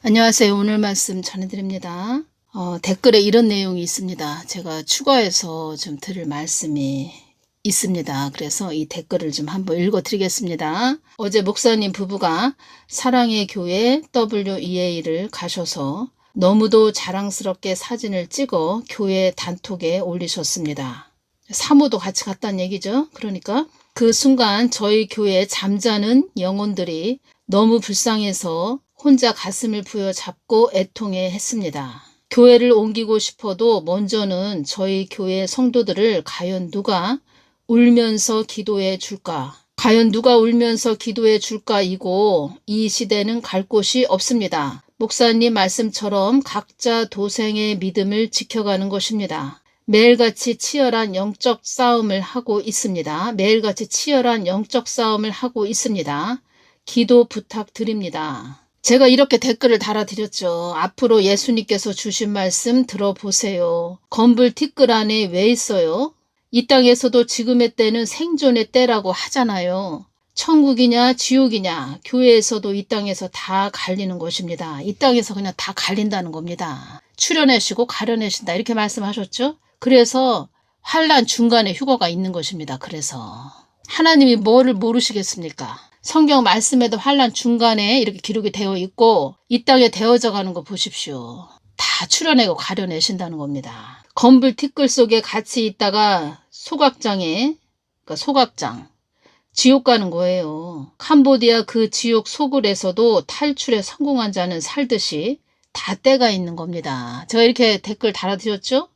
안녕하세요. 오늘 말씀 전해드립니다. 댓글에 이런 내용이 있습니다. 제가 추가해서 좀 드릴 말씀이 있습니다. 그래서 이 댓글을 좀 한번 읽어드리겠습니다. 어제 목사님 부부가 사랑의 교회 WEA를 가셔서 너무도 자랑스럽게 사진을 찍어 교회 단톡에 올리셨습니다. 사모도 같이 갔다는 얘기죠. 그러니까 그 순간 저희 교회 잠자는 영혼들이 너무 불쌍해서 혼자 가슴을 부여잡고 애통해 했습니다. 교회를 옮기고 싶어도 먼저는 저희 교회 성도들을 과연 누가 울면서 기도해 줄까? 과연 누가 울면서 기도해 줄까이고 이 시대는 갈 곳이 없습니다. 목사님 말씀처럼 각자 도생의 믿음을 지켜가는 것입니다. 매일같이 치열한 영적 싸움을 하고 있습니다. 매일같이 치열한 영적 싸움을 하고 있습니다. 기도 부탁드립니다. 제가 이렇게 댓글을 달아드렸죠. 앞으로 예수님께서 주신 말씀 들어보세요. 건불 티끌 안에 왜 있어요? 이 땅에서도 지금의 때는 생존의 때라고 하잖아요. 천국이냐 지옥이냐 교회에서도 이 땅에서 다 갈리는 것입니다. 이 땅에서 그냥 다 갈린다는 겁니다. 추려내시고 가려내신다 이렇게 말씀하셨죠. 그래서 환난 중간에 휴거가 있는 것입니다. 그래서 하나님이 뭐를 모르시겠습니까? 성경 말씀에도 환난 중간에 이렇게 기록이 되어 있고 이 땅에 되어져 가는 거 보십시오. 다 추려내고 가려내신다는 겁니다. 건불 티끌 속에 같이 있다가 소각장에 그러니까 소각장 지옥 가는 거예요. 캄보디아 그 지옥 소굴에서도 탈출에 성공한 자는 살듯이 다 때가 있는 겁니다. 제가 이렇게 댓글 달아드렸죠?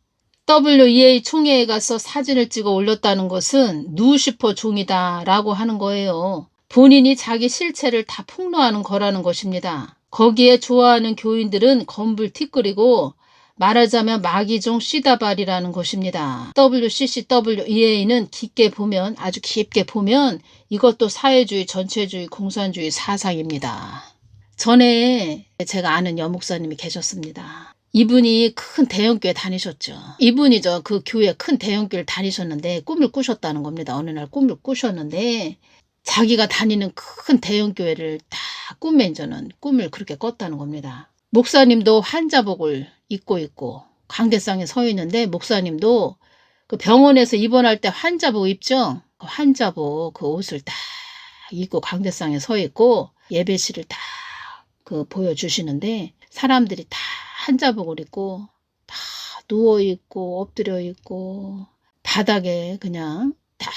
WEA 총회에 가서 사진을 찍어 올렸다는 것은 누시퍼 종이다 라고 하는 거예요. 본인이 자기 실체를 다 폭로하는 거라는 것입니다. 거기에 좋아하는 교인들은 건불티끌이고 말하자면 마귀종 씨다발이라는 것입니다. WCCWEA는 깊게 보면 아주 깊게 보면 이것도 사회주의, 전체주의, 공산주의 사상입니다. 전에 제가 아는 여목사님이 계셨습니다. 이분이 큰 대형교회 다니셨죠. 이분이죠. 그 교회 큰 대형교회를 다니셨는데 꿈을 꾸셨다는 겁니다. 어느 날 꿈을 꾸셨는데 자기가 다니는 큰 대형교회를 다 꿈에 이제는 꿈을 그렇게 꿨다는 겁니다. 목사님도 환자복을 입고 있고 관계상에 서 있는데 목사님도 그 병원에서 입원할 때 환자복 입죠. 그 환자복 그 옷을 딱 입고 관계상에 서 있고 예배실을 딱 그 보여주시는데 사람들이 다 환자복을 입고 다 누워 있고 엎드려 있고 바닥에 그냥 다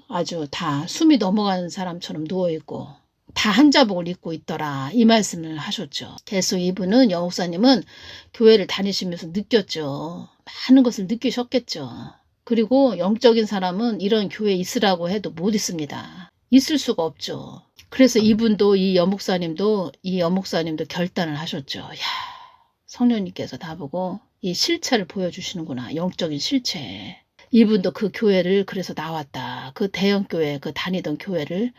아주 다 숨이 넘어가는 사람처럼 누워있고 다 한자복을 입고 있더라 이 말씀을 하셨죠. 계속 이분은 여목사님은 교회를 다니시면서 느꼈죠. 많은 것을 느끼셨겠죠. 그리고 영적인 사람은 이런 교회에 있으라고 해도 못 있습니다. 있을 수가 없죠. 그래서 이분도 이 여목사님도 결단을 하셨죠. 야, 성령님께서 나보고 이 실체를 보여주시는구나. 영적인 실체. 이분도 그 교회를 그래서 나왔다. 그 대형교회, 그 다니던 교회를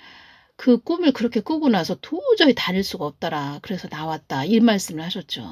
그 꿈을 그렇게 꾸고 나서 도저히 다닐 수가 없더라. 그래서 나왔다. 이 말씀을 하셨죠.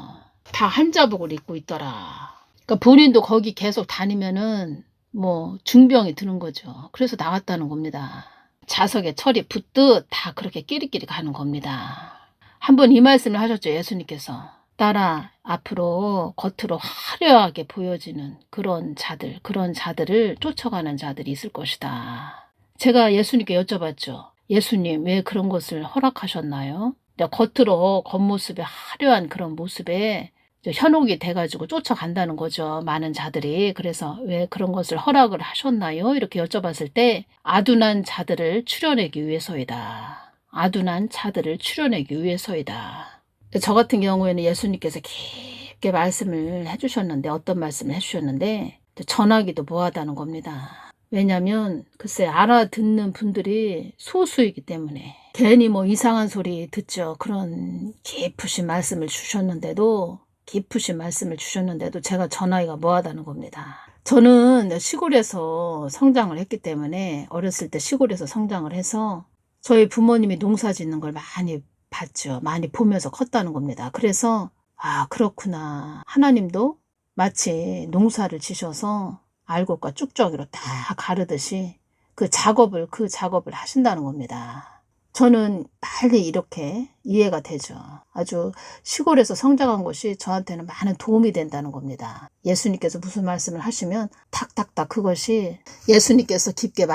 다 한자복을 입고 있더라. 그러니까 본인도 거기 계속 다니면은 뭐 중병이 드는 거죠. 그래서 나왔다는 겁니다. 자석에 철이 붙듯 다 그렇게 끼리끼리 가는 겁니다. 한번 이 말씀을 하셨죠. 예수님께서. 딸아, 앞으로 겉으로 화려하게 보여지는 그런 자들을 쫓아가는 자들이 있을 것이다. 제가 예수님께 여쭤봤죠. 예수님, 왜 그런 것을 허락하셨나요? 겉으로 겉모습에 화려한 그런 모습에 현혹이 돼가지고 쫓아간다는 거죠. 많은 자들이. 그래서 왜 그런 것을 허락을 하셨나요? 이렇게 여쭤봤을 때 아둔한 자들을 추려내기 위해서이다. 아둔한 자들을 추려내기 위해서이다. 저 같은 경우에는 예수님께서 깊게 말씀을 해주셨는데 어떤 말씀을 해주셨는데 전하기도 뭐하다는 겁니다. 왜냐하면 글쎄 알아듣는 분들이 소수이기 때문에 괜히 뭐 이상한 소리 듣죠. 그런 깊으신 말씀을 주셨는데도 제가 전하기가 뭐하다는 겁니다. 저는 시골에서 성장을 했기 때문에 어렸을 때 시골에서 성장을 해서 저희 부모님이 농사 짓는 걸 많이 봤죠. 많이 보면서 컸다는 겁니다. 그래서 아 그렇구나. 하나님도 마치 농사를 지셔서 알곡과 쭉저기로 다 가르듯이 그 작업을 하신다는 겁니다. 저는 빨리 이렇게 이해가 되죠. 아주 시골에서 성장한 것이 저한테는 많은 도움이 된다는 겁니다. 예수님께서 무슨 말씀을 하시면 탁탁탁 그것이 예수님께서 깊게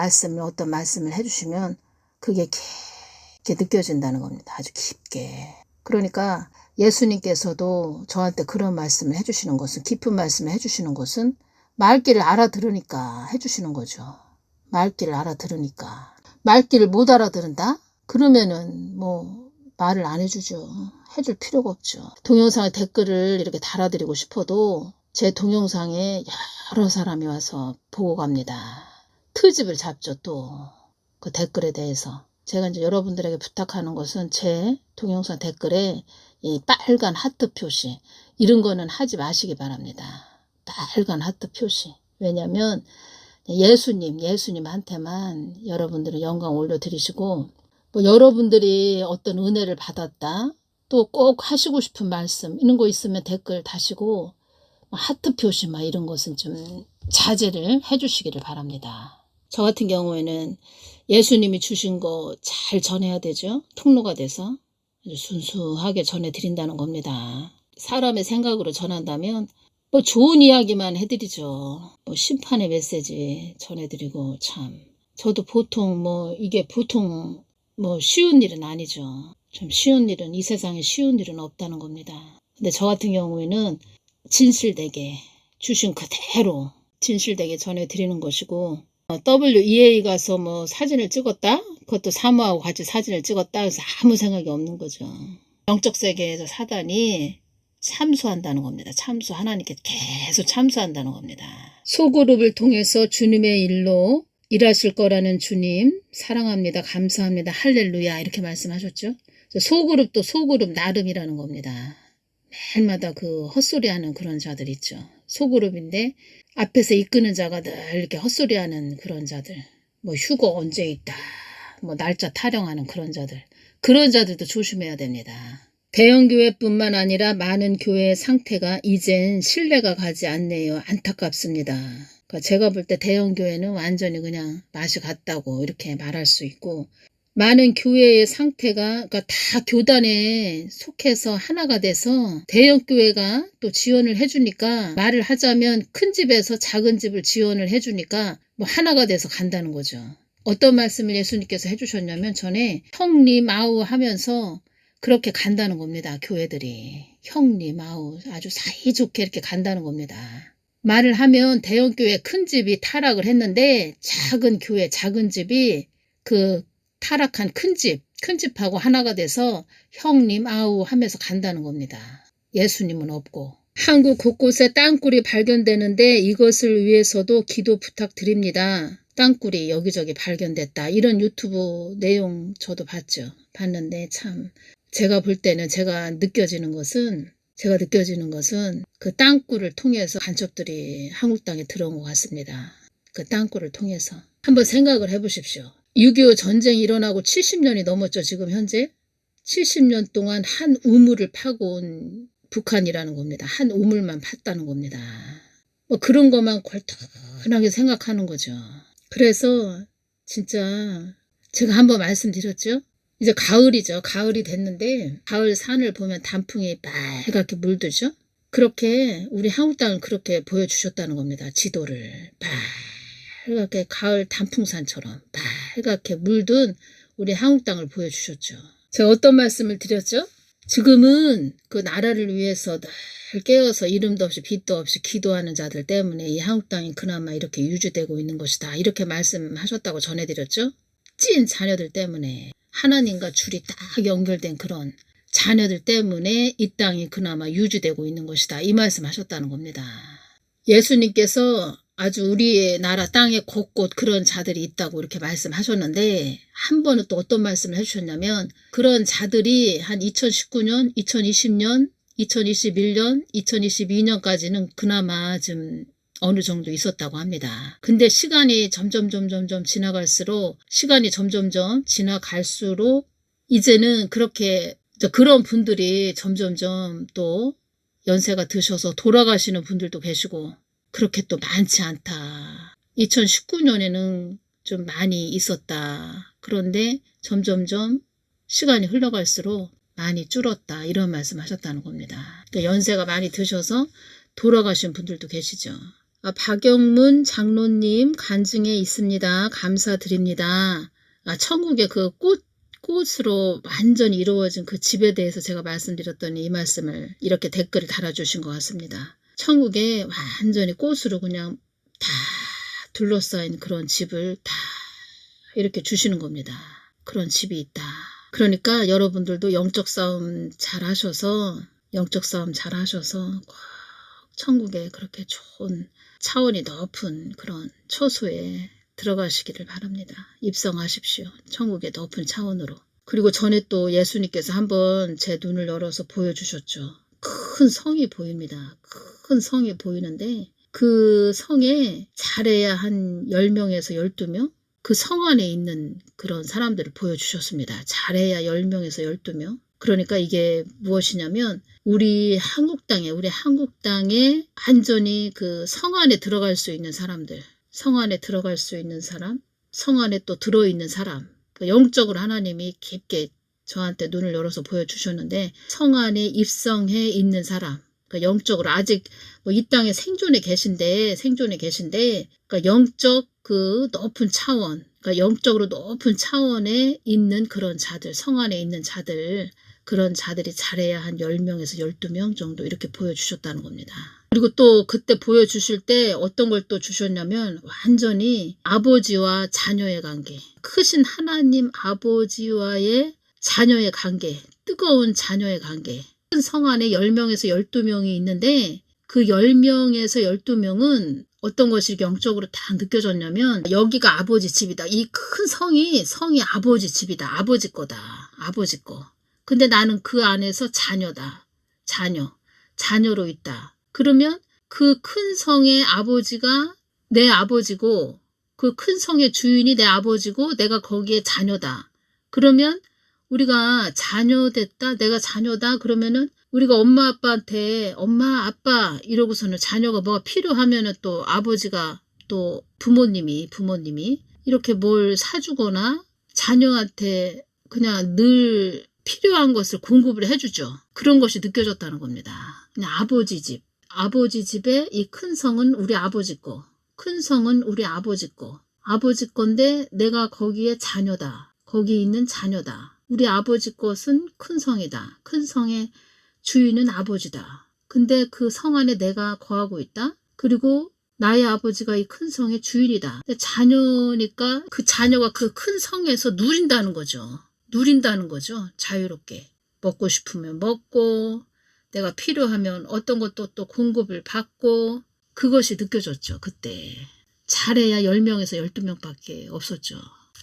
어떤 말씀을 해주시면 그게 깊게 느껴진다는 겁니다. 아주 깊게. 그러니까 예수님께서도 저한테 그런 말씀을 해주시는 것은, 깊은 말씀을 해주시는 것은 말귀를 알아들으니까 해주시는 거죠. 말귀를 알아들으니까. 말귀를 못 알아들은다? 그러면은 뭐 말을 안 해주죠. 해줄 필요가 없죠. 동영상에 댓글을 이렇게 달아드리고 싶어도 제 동영상에 여러 사람이 와서 보고 갑니다. 트집을 잡죠. 또 그 댓글에 대해서. 제가 이제 여러분들에게 부탁하는 것은 제 동영상 댓글에 이 빨간 하트 표시 이런 거는 하지 마시기 바랍니다. 빨간 하트 표시. 왜냐하면 예수님한테만 여러분들은 영광 올려드리시고, 뭐 여러분들이 어떤 은혜를 받았다, 또 꼭 하시고 싶은 말씀 이런 거 있으면 댓글 다시고 하트 표시 막 이런 것은 좀 자제를 해주시기를 바랍니다. 저 같은 경우에는 예수님이 주신 거 잘 전해야 되죠. 통로가 돼서 아주 순수하게 전해드린다는 겁니다. 사람의 생각으로 전한다면 뭐 좋은 이야기만 해드리죠. 뭐 심판의 메시지 전해드리고, 참 저도 이게 보통 쉬운 일은 아니죠. 좀 쉬운 일은, 이 세상에 쉬운 일은 없다는 겁니다. 근데 저 같은 경우에는 진실되게 주신 그대로 진실되게 전해드리는 것이고, WEA 가서 사진을 찍었다? 그것도 사모하고 같이 사진을 찍었다? 그래서 아무 생각이 없는 거죠. 영적 세계에서 사단이 참수한다는 겁니다. 하나님께 계속 참수한다는 겁니다. 소그룹을 통해서 주님의 일로 일하실 거라는 주님 사랑합니다. 감사합니다. 할렐루야 이렇게 말씀하셨죠. 소그룹도 소그룹 나름이라는 겁니다. 매일마다 그 헛소리하는 그런 자들 있죠. 소그룹인데 앞에서 이끄는 자가 늘 이렇게 헛소리하는 그런 자들, 휴거 언제 있다, 날짜 타령하는 그런 자들도 조심해야 됩니다. 대형 교회뿐만 아니라 많은 교회의 상태가 이젠 신뢰가 가지 않네요. 안타깝습니다. 그러니까 제가 볼 때 대형 교회는 완전히 그냥 맛이 갔다고 이렇게 말할 수 있고, 많은 교회의 상태가 다 교단에 속해서 하나가 돼서 대형 교회가 또 지원을 해주니까, 말을 하자면 큰 집에서 작은 집을 지원을 해주니까 하나가 돼서 간다는 거죠. 어떤 말씀을 예수님께서 해주셨냐면, 전에 형님 아우 하면서 그렇게 간다는 겁니다. 교회들이 형님 아우 아주 사이좋게 이렇게 간다는 겁니다. 말을 하면 대형 교회 큰 집이 타락을 했는데 작은 교회 작은 집이 그 타락한 큰 집하고 하나가 돼서 형님 아우 하면서 간다는 겁니다. 예수님은 없고. 한국 곳곳에 땅굴이 발견되는데 이것을 위해서도 기도 부탁드립니다. 땅굴이 여기저기 발견됐다. 이런 유튜브 내용 저도 봤는데 참 제가 볼 때는 제가 느껴지는 것은 그 땅굴을 통해서 간첩들이 한국 땅에 들어온 것 같습니다. 그 땅굴을 통해서. 한번 생각을 해보십시오. 6.25 전쟁이 일어나고 70년이 넘었죠. 지금 현재 70년 동안 한 우물을 파고 온 북한이라는 겁니다. 한 우물만 팠다는 겁니다. 그런 것만 골똘하게 생각하는 거죠. 그래서 진짜 제가 한번 말씀드렸죠. 이제 가을이죠. 가을이 됐는데 가을 산을 보면 단풍이 빨갛게 물들죠. 그렇게 우리 한국 땅을 그렇게 보여주셨다는 겁니다. 지도를 빨갛게 가을 단풍산처럼 빨갛게 물든 우리 한국 땅을 보여주셨죠. 제가 어떤 말씀을 드렸죠? 지금은 그 나라를 위해서 늘 깨어서 이름도 없이 빛도 없이 기도하는 자들 때문에 이 한국 땅이 그나마 이렇게 유지되고 있는 것이다. 이렇게 말씀하셨다고 전해드렸죠. 찐 자녀들 때문에, 하나님과 줄이 딱 연결된 그런 자녀들 때문에 이 땅이 그나마 유지되고 있는 것이다. 이 말씀하셨다는 겁니다. 예수님께서 아주 우리의 나라 땅에 곳곳 그런 자들이 있다고 이렇게 말씀하셨는데, 한 번은 또 어떤 말씀을 해주셨냐면, 그런 자들이 한 2019년, 2020년, 2021년, 2022년까지는 그나마 좀 어느 정도 있었다고 합니다. 근데 시간이 점점 지나갈수록 이제는 그런 분들이 점점점 또 연세가 드셔서 돌아가시는 분들도 계시고, 그렇게 또 많지 않다. 2019년에는 좀 많이 있었다. 그런데 점점점 시간이 흘러갈수록 많이 줄었다. 이런 말씀하셨다는 겁니다. 그러니까 연세가 많이 드셔서 돌아가신 분들도 계시죠. 박영문 장로님 간증에 있습니다. 감사드립니다. 천국의 그 꽃으로 완전히 이루어진 그 집에 대해서 제가 말씀드렸더니 이 말씀을 이렇게 댓글을 달아주신 것 같습니다. 천국에 완전히 꽃으로 그냥 다 둘러싸인 그런 집을 다 이렇게 주시는 겁니다. 그런 집이 있다. 그러니까 여러분들도 영적 싸움 잘 하셔서 꼭 천국에 그렇게 좋은 차원이 높은 그런 처소에 들어가시기를 바랍니다. 입성하십시오. 천국의 높은 차원으로. 그리고 전에 또 예수님께서 한번 제 눈을 열어서 보여주셨죠. 큰 성이 보입니다. 큰 성이 보이는데 그 성에 잘해야 한 10명에서 12명? 그 성 안에 있는 그런 사람들을 보여주셨습니다. 잘해야 10명에서 12명. 그러니까 이게 무엇이냐면 우리 한국 땅에 완전히 그 성 안에 들어갈 수 있는 사람들, 성 안에 들어갈 수 있는 사람, 성 안에 또 들어있는 사람, 영적으로 하나님이 깊게 저한테 눈을 열어서 보여주셨는데 성 안에 입성해 있는 사람, 그러니까 영적으로 아직 이 땅에 생존에 계신데 그러니까 영적 그 높은 차원, 그러니까 영적으로 높은 차원에 있는 그런 자들, 성 안에 있는 자들, 그런 자들이 잘해야 한 10명에서 12명 정도 이렇게 보여주셨다는 겁니다. 그리고 또 그때 보여주실 때 어떤 걸 또 주셨냐면 완전히 아버지와 자녀의 관계, 크신 하나님 아버지와의 자녀의 관계, 뜨거운 자녀의 관계. 큰 성 안에 10명에서 12명이 있는데 그 10명에서 12명은 어떤 것이 영적으로 다 느껴졌냐면 여기가 아버지 집이다. 이 큰 성이 아버지 집이다. 아버지 거다. 아버지 거. 근데 나는 그 안에서 자녀다. 자녀로 있다. 그러면 그 큰 성의 아버지가 내 아버지고 그 큰 성의 주인이 내 아버지고 내가 거기에 자녀다. 그러면 우리가 자녀 됐다. 내가 자녀다. 그러면은 우리가 엄마 아빠한테 엄마 아빠 이러고서는 자녀가 뭐가 필요하면은 또 아버지가 또 부모님이 이렇게 뭘 사주거나 자녀한테 그냥 늘 필요한 것을 공급을 해주죠. 그런 것이 느껴졌다는 겁니다. 그냥 아버지 집에 이 큰 성은 우리 아버지 거, 큰 성은 우리 아버지 거, 아버지 건데 내가 거기에 자녀다. 거기 있는 자녀다. 우리 아버지 것은 큰 성이다. 큰 성의 주인은 아버지다. 근데 그 성 안에 내가 거하고 있다. 그리고 나의 아버지가 이 큰 성의 주인이다. 자녀니까 그 자녀가 그 큰 성에서 누린다는 거죠. 자유롭게. 먹고 싶으면 먹고 내가 필요하면 어떤 것도 또 공급을 받고 그것이 느껴졌죠. 그때. 잘해야 10명에서 12명밖에 없었죠.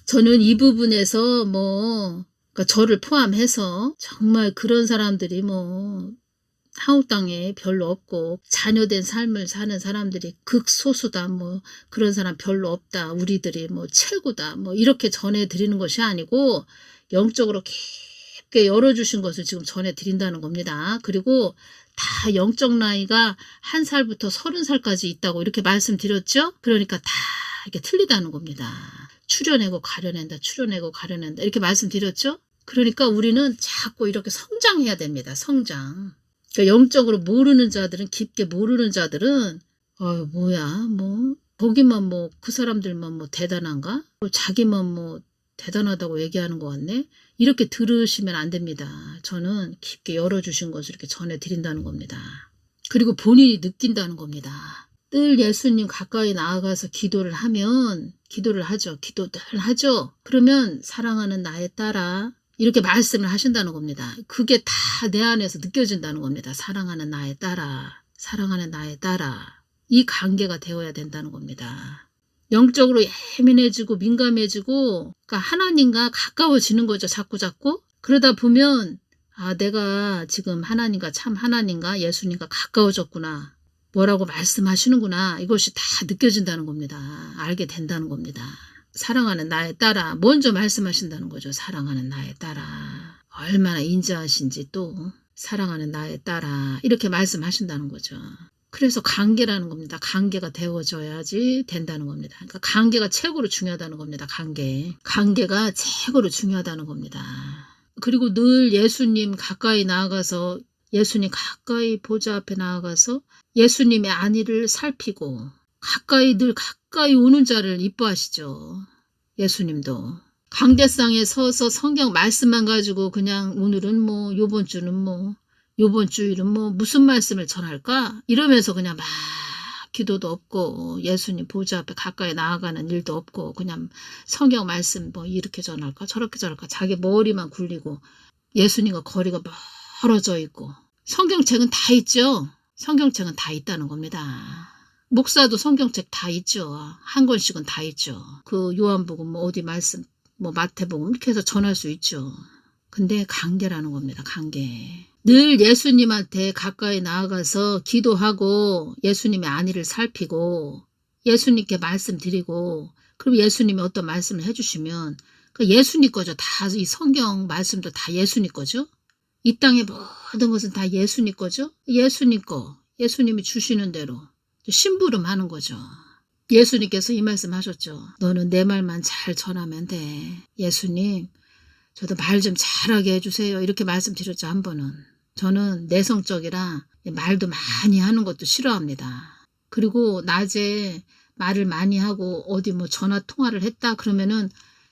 저는 이 부분에서 그러니까 저를 포함해서 정말 그런 사람들이 한국 땅에 별로 없고 자녀된 삶을 사는 사람들이 극소수다. 그런 사람 별로 없다. 우리들이 최고다. 이렇게 전해드리는 것이 아니고 영적으로 깊게 열어주신 것을 지금 전해드린다는 겁니다. 그리고 다 영적 나이가 1살부터 30살까지 있다고 이렇게 말씀드렸죠. 그러니까 다 이렇게 틀리다는 겁니다. 추려내고 가려낸다. 이렇게 말씀드렸죠. 그러니까 우리는 자꾸 이렇게 성장해야 됩니다. 성장. 그러니까 영적으로 모르는 자들은, 깊게 모르는 자들은 뭐야 거기만 그 사람들만 대단한가? 자기만 대단하다고 얘기하는 것 같네? 이렇게 들으시면 안 됩니다. 저는 깊게 열어주신 것을 이렇게 전해드린다는 겁니다. 그리고 본인이 느낀다는 겁니다. 늘 예수님 가까이 나아가서 기도를 하죠. 그러면 사랑하는 나의 딸아 이렇게 말씀을 하신다는 겁니다. 그게 다 내 안에서 느껴진다는 겁니다. 사랑하는 나의 딸아. 이 관계가 되어야 된다는 겁니다. 영적으로 예민해지고 민감해지고 그러니까 하나님과 가까워지는 거죠. 자꾸. 그러다 보면 내가 지금 하나님과 예수님과 가까워졌구나. 뭐라고 말씀하시는구나. 이것이 다 느껴진다는 겁니다. 알게 된다는 겁니다. 사랑하는 나의 딸아. 먼저 말씀하신다는 거죠. 사랑하는 나의 딸아. 얼마나 인자하신지 또 사랑하는 나의 딸아. 이렇게 말씀하신다는 거죠. 그래서 관계라는 겁니다. 관계가 되어져야지 된다는 겁니다. 그러니까 관계가 최고로 중요하다는 겁니다. 관계가 최고로 중요하다는 겁니다. 그리고 늘 예수님 가까이 나아가서 예수님 가까이 보좌 앞에 나아가서 예수님의 안위를 살피고 늘 가까이 오는 자를 이뻐하시죠. 예수님도. 강대상에 서서 성경 말씀만 가지고 그냥 오늘은 뭐 요번 주일은 뭐 무슨 말씀을 전할까? 이러면서 그냥 막 기도도 없고 예수님 보좌 앞에 가까이 나아가는 일도 없고 그냥 성경 말씀 뭐 이렇게 전할까 저렇게 전할까 자기 머리만 굴리고 예수님과 거리가 멀어져 있고 성경책은 다 있죠. 성경책은 다 있다는 겁니다. 목사도 성경책 다 있죠. 한 권씩은 다 있죠. 그 요한복음 뭐 어디 말씀 뭐 마태복음 이렇게 해서 전할 수 있죠. 근데 관계라는 겁니다. 관계. 늘 예수님한테 가까이 나아가서 기도하고 예수님의 안위를 살피고 예수님께 말씀드리고 그럼 예수님이 어떤 말씀을 해주시면 그 예수님 거죠. 다 이 성경 말씀도 다 예수님 거죠. 이 땅의 모든 것은 다 예수님 거죠. 예수님 거. 예수님이 주시는 대로 심부름하는 거죠. 예수님께서 이 말씀 하셨죠. 너는 내 말만 잘 전하면 돼. 예수님 저도 말 좀 잘하게 해주세요. 이렇게 말씀드렸죠. 한 번은. 저는 내성적이라 말도 많이 하는 것도 싫어합니다. 그리고 낮에 말을 많이 하고 어디 뭐 전화 통화를 했다 그러면은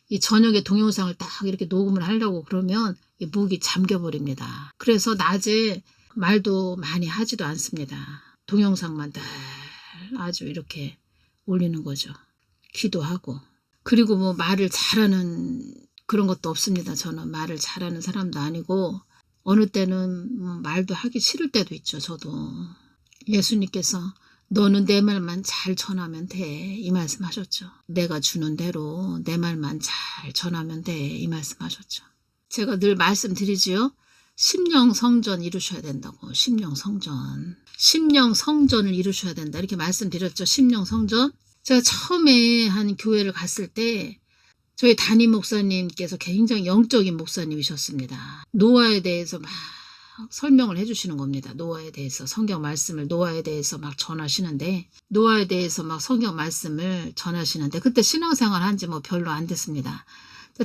이 저녁에 동영상을 딱 이렇게 녹음을 하려고 그러면 이 목이 잠겨버립니다. 그래서 낮에 말도 많이 하지도 않습니다. 동영상만 딱 아주 이렇게 올리는 거죠. 기도하고. 그리고 뭐 말을 잘하는 그런 것도 없습니다. 저는 말을 잘하는 사람도 아니고 어느 때는 말도 하기 싫을 때도 있죠. 저도. 예수님께서 너는 내 말만 잘 전하면 돼. 이 말씀 하셨죠. 내가 주는 대로 내 말만 잘 전하면 돼. 이 말씀 하셨죠. 제가 늘 말씀드리지요. 심령 성전 이루셔야 된다고. 심령 성전. 심령 성전을 이루셔야 된다. 이렇게 말씀드렸죠. 심령 성전. 제가 처음에 한 교회를 갔을 때 저희 담임 목사님께서 굉장히 영적인 목사님이셨습니다. 노아에 대해서 막 설명을 해주시는 겁니다. 노아에 대해서 성경 말씀을 노아에 대해서 막 전하시는데 노아에 대해서 막 성경 말씀을 전하시는데 그때 신앙생활 한 지 뭐 별로 안 됐습니다.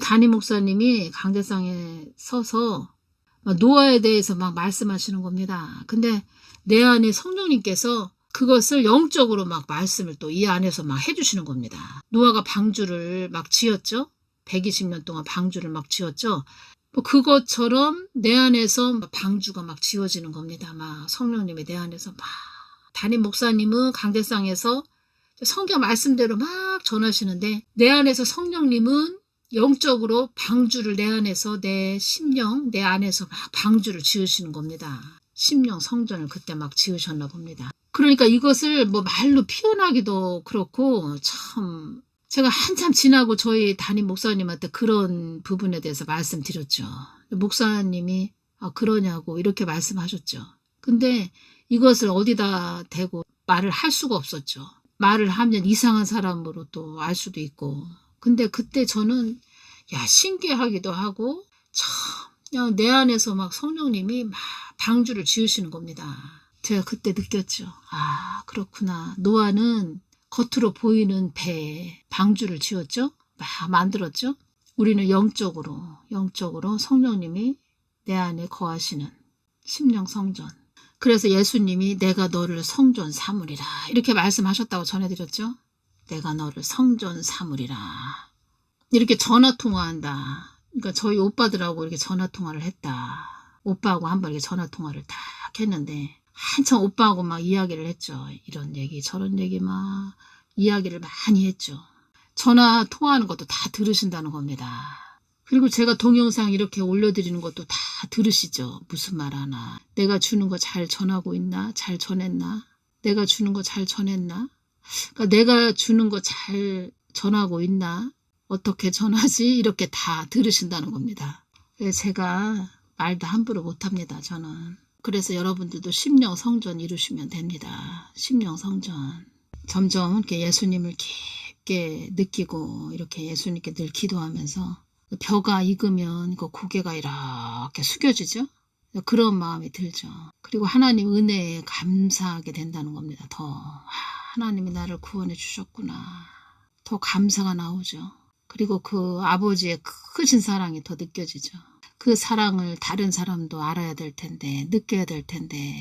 담임 목사님이 강대상에 서서 노아에 대해서 막 말씀하시는 겁니다. 근데 내 안에 성령님께서 그것을 영적으로 막 말씀을 또 이 안에서 막 해주시는 겁니다. 노아가 방주를 막 지었죠. 120년 동안 방주를 막 지었죠. 뭐 그것처럼 내 안에서 방주가 막 지어지는 겁니다. 막 성령님이 내 안에서 막 담임 목사님은 강대상에서 성경 말씀대로 막 전하시는데 내 안에서 성령님은 영적으로 방주를 내 안에서 내 심령 내 안에서 막 방주를 지으시는 겁니다. 심령 성전을 그때 막 지으셨나 봅니다. 그러니까 이것을 뭐 말로 표현하기도 그렇고 참 제가 한참 지나고 저희 담임 목사님한테 그런 부분에 대해서 말씀드렸죠. 목사님이 그러냐고 이렇게 말씀하셨죠. 근데 이것을 어디다 대고 말을 할 수가 없었죠. 말을 하면 이상한 사람으로 또 알 수도 있고. 근데 그때 저는 신기하기도 하고 참 그냥 내 안에서 막 성령님이 막 방주를 지으시는 겁니다. 제가 그때 느꼈죠. 그렇구나. 노아는 겉으로 보이는 배에 방주를 지었죠. 막 만들었죠. 우리는 영적으로 성령님이 내 안에 거하시는 심령 성전. 그래서 예수님이 내가 너를 성전 삼으리라 이렇게 말씀하셨다고 전해드렸죠. 내가 너를 성전 삼으리라. 이렇게 전화통화한다. 그러니까 저희 오빠들하고 이렇게 전화통화를 했다. 오빠하고 한번 이렇게 전화통화를 딱 했는데 한참 오빠하고 막 이야기를 했죠. 이런 얘기 저런 얘기 막 이야기를 많이 했죠. 전화 통화하는 것도 다 들으신다는 겁니다. 그리고 제가 동영상 이렇게 올려드리는 것도 다 들으시죠. 무슨 말 하나. 내가 주는 거 잘 전하고 있나? 잘 전했나? 내가 주는 거 잘 전했나? 그러니까 내가 주는 거 잘 전하고 있나? 어떻게 전하지? 이렇게 다 들으신다는 겁니다. 제가 말도 함부로 못합니다. 저는. 그래서 여러분들도 심령 성전 이루시면 됩니다. 심령 성전. 점점 이렇게 예수님을 깊게 느끼고 이렇게 예수님께 늘 기도하면서 벼가 익으면 그 고개가 이렇게 숙여지죠. 그런 마음이 들죠. 그리고 하나님 은혜에 감사하게 된다는 겁니다. 더 하나님이 나를 구원해 주셨구나. 더 감사가 나오죠. 그리고 그 아버지의 크신 사랑이 더 느껴지죠. 그 사랑을 다른 사람도 알아야 될 텐데, 느껴야 될 텐데,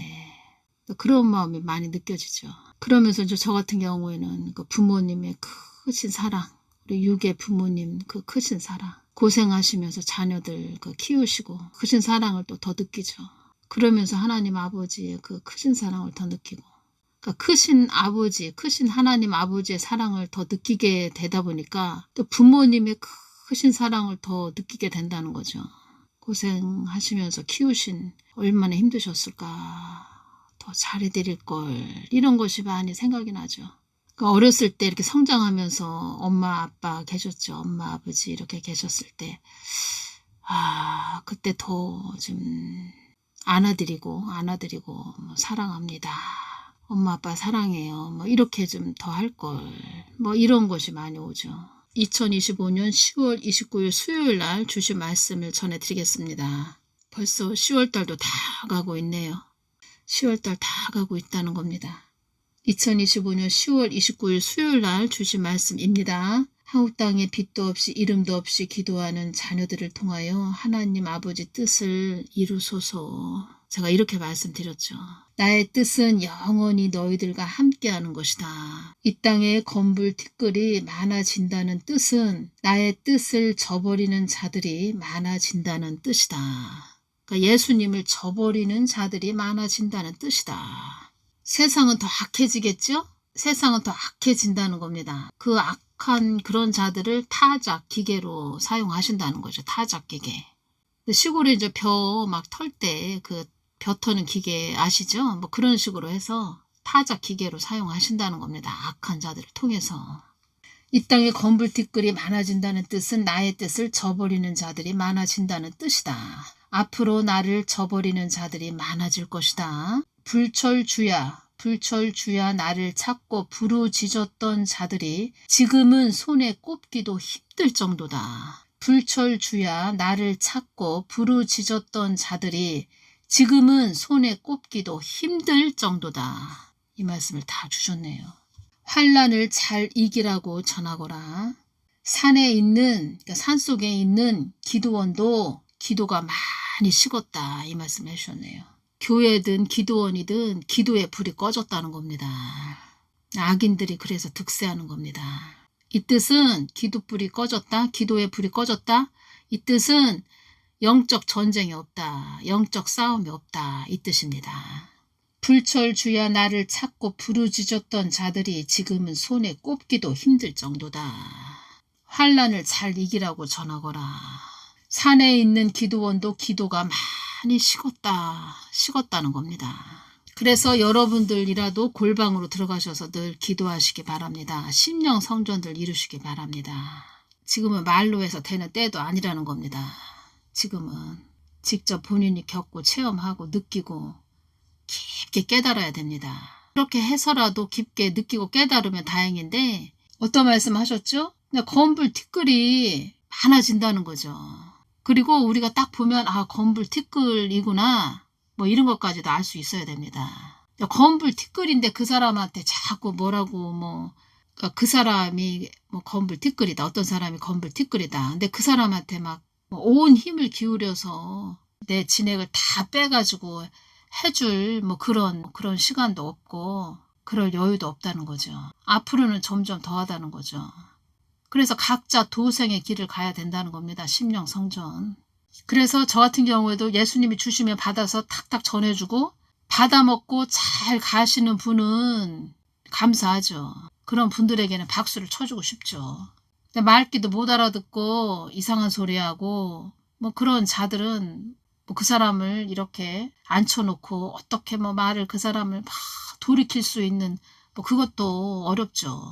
그런 마음이 많이 느껴지죠. 그러면서 이제 저 같은 경우에는 그 부모님의 크신 사랑, 우리 육의 부모님 그 크신 사랑, 고생하시면서 자녀들 그 키우시고 크신 사랑을 또 더 느끼죠. 그러면서 하나님 아버지의 그 크신 사랑을 더 느끼고, 그러니까 크신 아버지, 크신 하나님 아버지의 사랑을 더 느끼게 되다 보니까 또 부모님의 크신 사랑을 더 느끼게 된다는 거죠. 고생하시면서 키우신 얼마나 힘드셨을까. 더 잘해드릴 걸. 이런 것이 많이 생각이 나죠. 그러니까 어렸을 때 이렇게 성장하면서 엄마 아빠 계셨죠. 엄마 아버지 이렇게 계셨을 때 그때 더 좀 안아드리고 뭐 사랑합니다. 엄마 아빠 사랑해요. 뭐 이렇게 좀 더 할 걸. 뭐 이런 것이 많이 오죠. 2025년 10월 29일 수요일 날 주신 말씀을 전해드리겠습니다. 벌써 10월달도 다 가고 있네요. 10월달 다 가고 있다는 겁니다. 2025년 10월 29일 수요일 날 주신 말씀입니다. 한국 땅에 빛도 없이 이름도 없이 기도하는 자녀들을 통하여 하나님 아버지 뜻을 이루소서. 제가 이렇게 말씀드렸죠. 나의 뜻은 영원히 너희들과 함께하는 것이다. 이 땅에 건불 티끌이 많아진다는 뜻은 나의 뜻을 저버리는 자들이 많아진다는 뜻이다. 그러니까 예수님을 저버리는 자들이 많아진다는 뜻이다. 세상은 더 악해지겠죠? 세상은 더 악해진다는 겁니다. 그 악한 그런 자들을 타작 기계로 사용하신다는 거죠. 타작 기계. 시골에 이제 벼 막 털 때 그 벼 터는 기계 아시죠? 뭐 그런 식으로 해서 타작 기계로 사용하신다는 겁니다. 악한 자들을 통해서. 이 땅에 건불티끌이 많아진다는 뜻은 나의 뜻을 저버리는 자들이 많아진다는 뜻이다. 앞으로 나를 저버리는 자들이 많아질 것이다. 불철주야 나를 찾고 부르짖었던 자들이 지금은 손에 꼽기도 힘들 정도다. 불철주야 나를 찾고 부르짖었던 자들이 지금은 손에 꼽기도 힘들 정도다. 이 말씀을 다 주셨네요. 환난을 잘 이기라고 전하거라. 산에 있는, 그러니까 산속에 있는 기도원도 기도가 많이 식었다. 이 말씀 해주셨네요. 교회든 기도원이든 기도의 불이 꺼졌다는 겁니다. 악인들이 그래서 득세하는 겁니다. 이 뜻은 기도불이 꺼졌다. 기도의 불이 꺼졌다. 이 뜻은 영적 전쟁이 없다. 영적 싸움이 없다. 이 뜻입니다. 불철주야 나를 찾고 부르짖었던 자들이 지금은 손에 꼽기도 힘들 정도다. 환난을 잘 이기라고 전하거라. 산에 있는 기도원도 기도가 많이 식었다는 겁니다. 그래서 여러분들이라도 골방으로 들어가셔서 늘 기도하시기 바랍니다. 심령 성전들 이루시기 바랍니다. 지금은 말로 해서 되는 때도 아니라는 겁니다. 지금은 직접 본인이 겪고 체험하고 느끼고 깊게 깨달아야 됩니다. 그렇게 해서라도 깊게 느끼고 깨달으면 다행인데 어떤 말씀 하셨죠? 그냥 건불 티끌이 많아진다는 거죠. 그리고 우리가 딱 보면 건불 티끌이구나 뭐 이런 것까지도 알 수 있어야 됩니다. 건불 티끌인데 그 사람한테 자꾸 뭐라고 그 사람이 건불 티끌이다. 어떤 사람이 건불 티끌이다. 근데 그 사람한테 막 온 힘을 기울여서 내 진액을 다 빼가지고 해줄 그런 시간도 없고 그럴 여유도 없다는 거죠. 앞으로는 점점 더하다는 거죠. 그래서 각자 도생의 길을 가야 된다는 겁니다. 심령 성전. 그래서 저 같은 경우에도 예수님이 주시면 받아서 탁탁 전해주고 받아먹고 잘 가시는 분은 감사하죠. 그런 분들에게는 박수를 쳐주고 싶죠. 근데 말귀도 못 알아듣고 이상한 소리하고 그런 자들은 그 사람을 이렇게 앉혀놓고 어떻게 말을 그 사람을 막 돌이킬 수 있는 그것도 어렵죠.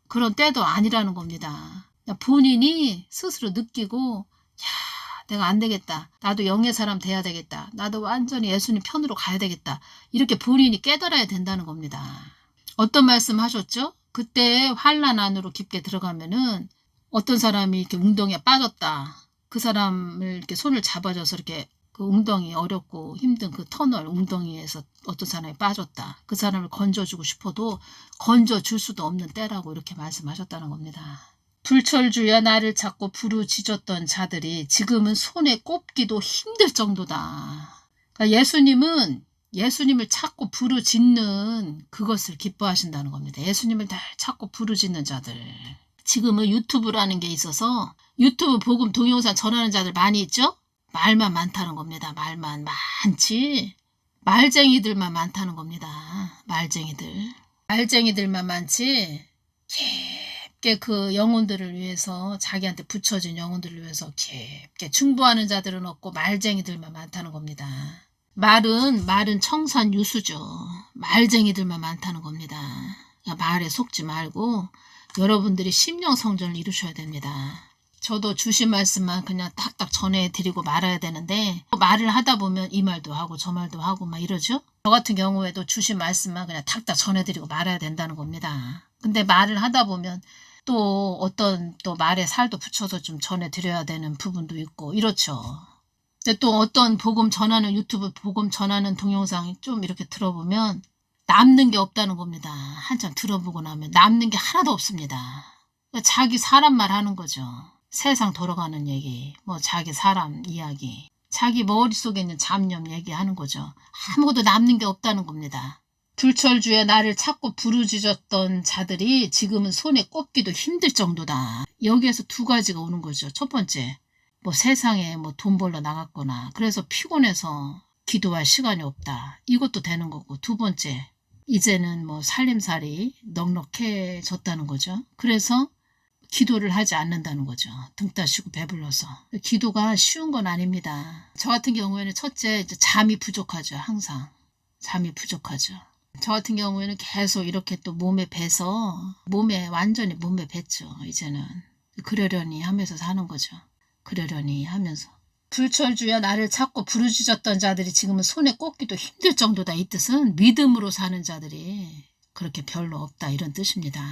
그런 때도 아니라는 겁니다. 본인이 스스로 느끼고 내가 안 되겠다. 나도 영의 사람 돼야 되겠다. 나도 완전히 예수님 편으로 가야 되겠다. 이렇게 본인이 깨달아야 된다는 겁니다. 어떤 말씀 하셨죠? 그때 환난 안으로 깊게 들어가면은 어떤 사람이 이렇게 웅덩이에 빠졌다. 그 사람을 이렇게 손을 잡아줘서 이렇게 그 웅덩이 어렵고 힘든 그 터널 웅덩이에서 어떤 사람이 빠졌다. 그 사람을 건져주고 싶어도 건져줄 수도 없는 때라고 이렇게 말씀하셨다는 겁니다. 불철주야 나를 찾고 부르짖었던 자들이 지금은 손에 꼽기도 힘들 정도다. 그러니까 예수님을 찾고 부르짖는 그것을 기뻐하신다는 겁니다. 예수님을 늘 찾고 부르짖는 자들. 지금은 유튜브라는 게 있어서 유튜브 복음 동영상 전하는 자들 많이 있죠? 말만 많다는 겁니다. 말만 많지. 말쟁이들만 많다는 겁니다. 말쟁이들만 많지. 깊게 그 영혼들을 위해서 자기한테 붙여진 영혼들을 위해서 깊게 충보하는 자들은 없고 말쟁이들만 많다는 겁니다. 말은 청산유수죠. 말쟁이들만 많다는 겁니다. 그러니까 말에 속지 말고 여러분들이 심령성전을 이루셔야 됩니다. 저도 주신 말씀만 그냥 딱딱 전해드리고 말아야 되는데 말을 하다 보면 이 말도 하고 저 말도 하고 막 이러죠. 저 같은 경우에도 주신 말씀만 그냥 딱딱 전해드리고 말아야 된다는 겁니다. 근데 말을 하다 보면 또 어떤 또 말에 살도 붙여서 좀 전해드려야 되는 부분도 있고 이렇죠. 근데 또 어떤 복음 전하는 유튜브 복음 전하는 동영상 좀 이렇게 들어보면 남는 게 없다는 겁니다. 한참 들어보고 나면 남는 게 하나도 없습니다. 그러니까 자기 사람 말 하는 거죠. 세상 돌아가는 얘기, 뭐 자기 사람 이야기, 자기 머릿속에 있는 잡념 얘기하는 거죠. 아무것도 남는 게 없다는 겁니다. 불철주야 나를 찾고 부르짖었던 자들이 지금은 손에 꼽기도 힘들 정도다. 여기에서 두 가지가 오는 거죠. 첫 번째, 뭐 세상에 뭐 돈 벌러 나갔거나 그래서 피곤해서 기도할 시간이 없다. 이것도 되는 거고, 두 번째, 이제는 뭐 살림살이 넉넉해졌다는 거죠. 그래서 기도를 하지 않는다는 거죠. 등 따시고 배불러서. 기도가 쉬운 건 아닙니다. 저 같은 경우에는 첫째, 잠이 부족하죠. 항상. 잠이 부족하죠. 저 같은 경우에는 계속 이렇게 또 몸에 배서 완전히 몸에 뱄죠. 이제는. 그러려니 하면서 사는 거죠. 그러려니 하면서. 불철주야 나를 찾고 부르짖었던 자들이 지금은 손에 꼽기도 힘들 정도다. 이 뜻은 믿음으로 사는 자들이 그렇게 별로 없다 이런 뜻입니다.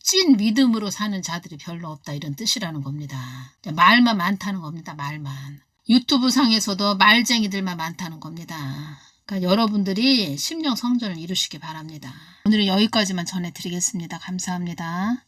찐 믿음으로 사는 자들이 별로 없다 이런 뜻이라는 겁니다. 말만 많다는 겁니다. 말만. 유튜브 상에서도 말쟁이들만 많다는 겁니다. 그러니까 여러분들이 심령 성전을 이루시기 바랍니다. 오늘은 여기까지만 전해드리겠습니다. 감사합니다.